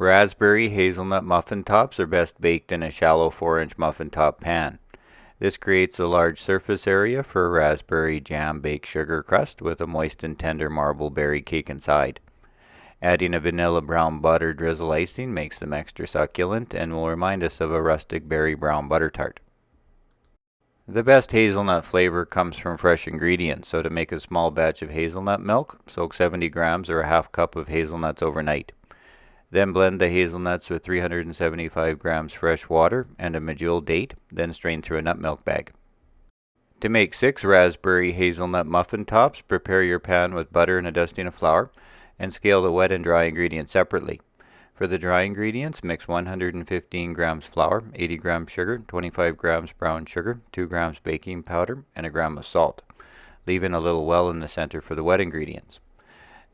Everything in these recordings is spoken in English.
Raspberry hazelnut muffin tops are best baked in a shallow 4-inch muffin top pan. This creates a large surface area for a raspberry jam baked sugar crust with a moist and tender marble berry cake inside. Adding a vanilla brown butter drizzle icing makes them extra succulent and will remind us of a rustic berry brown butter tart. The best hazelnut flavor comes from fresh ingredients, so to make a small batch of hazelnut milk, soak 70 grams or a half cup of hazelnuts overnight. Then blend the hazelnuts with 375 grams fresh water and a medjool date, then strain through a nut milk bag. To make 6 raspberry hazelnut muffin tops, prepare your pan with butter and a dusting of flour, and scale the wet and dry ingredients separately. For the dry ingredients, mix 115 grams flour, 80 grams sugar, 25 grams brown sugar, 2 grams baking powder, and a gram of salt. Leave in a little well in the center for the wet ingredients.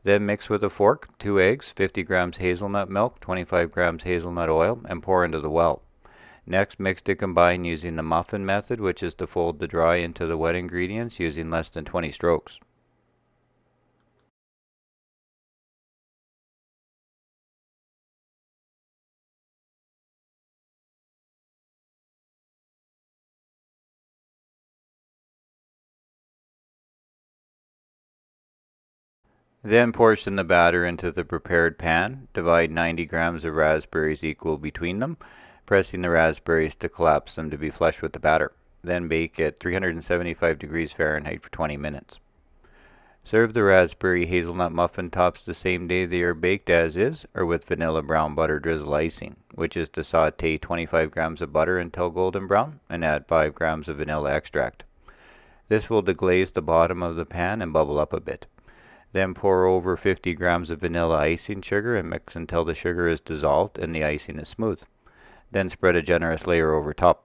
Then mix with a fork 2 eggs, 50 grams hazelnut milk, 25 grams hazelnut oil, and pour into the well. Next, mix to combine using the muffin method, which is to fold the dry into the wet ingredients using less than 20 strokes. Then portion the batter into the prepared pan. Divide 90 grams of raspberries equal between them, pressing the raspberries to collapse them to be flush with the batter. Then bake at 375 degrees Fahrenheit for 20 minutes. Serve the raspberry hazelnut muffin tops the same day they are baked as is, or with vanilla brown butter drizzle icing, which is to saute 25 grams of butter until golden brown and add 5 grams of vanilla extract. This will deglaze the bottom of the pan and bubble up a bit. Then pour over 50 grams of vanilla icing sugar and mix until the sugar is dissolved and the icing is smooth. Then spread a generous layer over top.